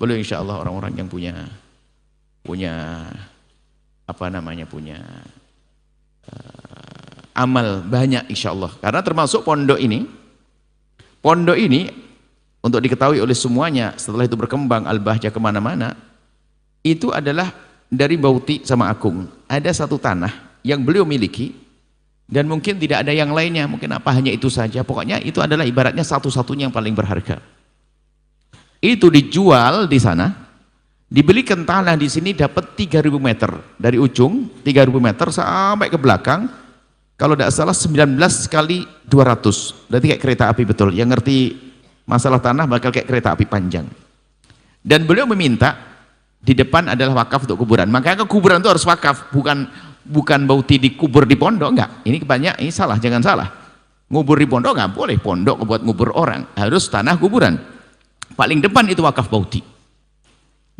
Beliau insya Allah orang-orang yang punya apa namanya, punya amal banyak insya Allah. Karena termasuk pondok ini untuk diketahui oleh semuanya, setelah itu berkembang Al-Bahjah kemana-mana, itu adalah dari Bauti sama Agung. Ada satu tanah yang beliau miliki dan mungkin tidak ada yang lainnya, mungkin apa hanya itu saja. Pokoknya itu adalah ibaratnya satu-satunya yang paling berharga. Itu dijual di sana, dibelikan tanah di sini dapat 3.000 meter dari ujung 3.000 meter sampai ke belakang. Kalau tidak salah 19 kali 200, berarti kayak kereta api betul. Yang ngerti masalah tanah bakal kayak kereta api panjang. Dan beliau meminta di depan adalah wakaf untuk kuburan. Makanya kuburan itu harus wakaf, bukan Bauti dikubur di pondok, enggak. Ini banyak, ini salah, jangan salah. Ngubur di pondok enggak boleh, pondok buat ngubur orang, harus tanah kuburan. Paling depan itu wakaf Bauti.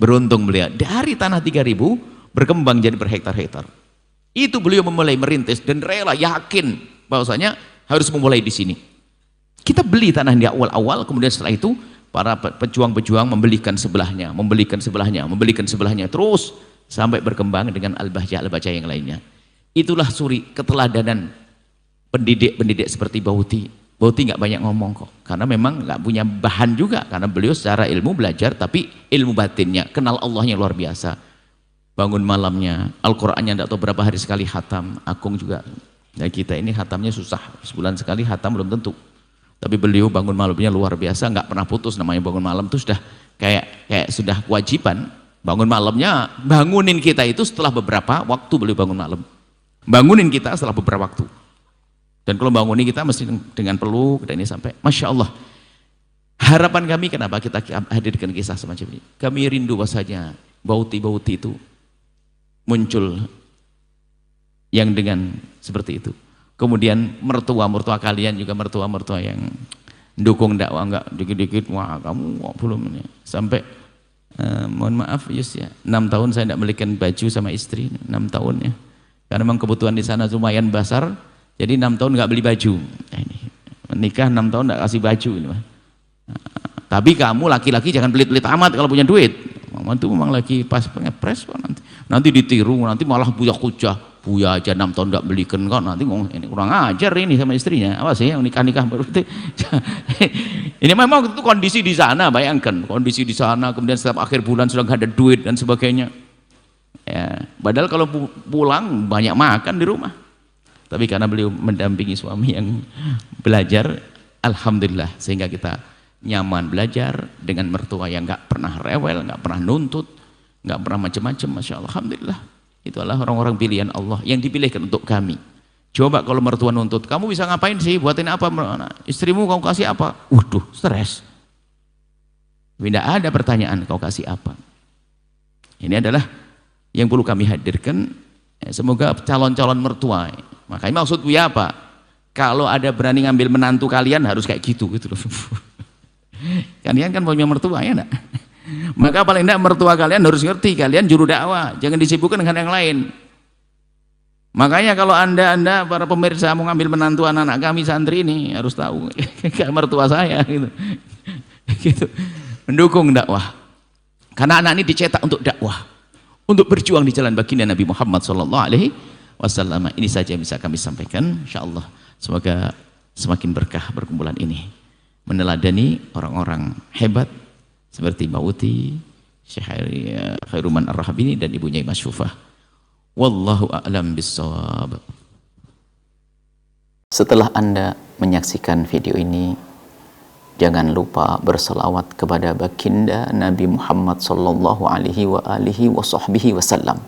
Beruntung beliau dari tanah 3.000 berkembang jadi berhektar-hektar. Itu beliau memulai merintis dan rela, yakin bahwasanya harus memulai di sini. Kita beli tanah di awal-awal, kemudian setelah itu para pejuang-pejuang membelikan sebelahnya, terus sampai berkembang dengan Al-Bahjah yang lainnya. Itulah suri keteladanan pendidik-pendidik seperti Bauti. Bauti nggak banyak ngomong kok, karena memang nggak punya bahan juga, karena beliau secara ilmu belajar, tapi ilmu batinnya, kenal Allahnya luar biasa. Bangun malamnya, Al-Qur'annya tidak tahu berapa hari sekali hatam. Agung juga, nah kita ini hatamnya susah, sebulan sekali hatam belum tentu. Tapi beliau bangun malamnya luar biasa, nggak pernah putus. Namanya bangun malam itu sudah kayak sudah kewajiban. Bangun malamnya, bangunin kita itu setelah beberapa waktu beliau bangun malam. Bangunin kita setelah beberapa waktu. Dan kalau bangunin kita mesti dengan peluk dan ini sampai, Masya Allah. Harapan kami kenapa kita hadirkan kisah semacam ini? Kami rindu bahasanya Bauti-Bauti itu muncul yang dengan seperti itu. Kemudian mertua-mertua kalian juga mertua-mertua yang dukung dakwah, enggak dikit-dikit, wah kamu belum ini. Sampai mohon maaf Yus ya, 6 tahun saya tidak belikan baju sama istri, 6 tahun ya. Karena memang kebutuhan di sana lumayan besar, jadi 6 tahun nggak beli baju. Ini menikah 6 tahun nggak kasih baju ini. Tapi kamu laki-laki jangan pelit-pelit amat kalau punya duit. Mama itu memang lagi pas ngepres kok, nanti ditiru, nanti malah buya aja 6 tahun nggak belikan kok, nanti ngomong ini kurang ajar ini sama istrinya. Apa sih yang nikah baru itu. Ini memang itu kondisi di sana, bayangkan kondisi di sana, kemudian setiap akhir bulan sudah nggak ada duit dan sebagainya. Ya, padahal kalau pulang banyak makan di rumah. Tapi karena beliau mendampingi suami yang belajar, alhamdulillah, sehingga kita nyaman belajar dengan mertua yang nggak pernah rewel, nggak pernah nuntut, nggak pernah macam-macam. Masya Allah, alhamdulillah. Itulah orang-orang pilihan Allah yang dipilihkan untuk kami. Coba kalau mertua nuntut, kamu bisa ngapain sih, buatin apa, istrimu kau kasih apa? Waduh, stres. Tidak ada pertanyaan kau kasih apa. Ini adalah yang perlu kami hadirkan. Semoga calon-calon mertua, makanya maksud Buya apa? Kalau ada berani ngambil menantu kalian harus kayak gitu loh. Kalian kan punya mertua ya enggak? Maka paling enggak mertua kalian harus ngerti kalian juru dakwah, jangan disibukkan dengan yang lain. Makanya kalau anda para pemirsa mau ngambil menantu anak-anak kami santri ini harus tahu kayak mertua saya gitu. Mendukung dakwah, karena anak ini dicetak untuk dakwah, untuk berjuang di jalan baginda Nabi Muhammad SAW. Ini saja yang bisa kami sampaikan. InsyaAllah semoga semakin berkah perkumpulan ini, meneladani orang-orang hebat seperti Bauti, Syekh Khairuman Ar-Rahabini dan ibunya Mas Syufah. Wallahu a'lam bissawab. Setelah Anda menyaksikan video ini, jangan lupa berselawat kepada baginda Nabi Muhammad sallallahu alaihi wa alihi wa sahbihi wasallam.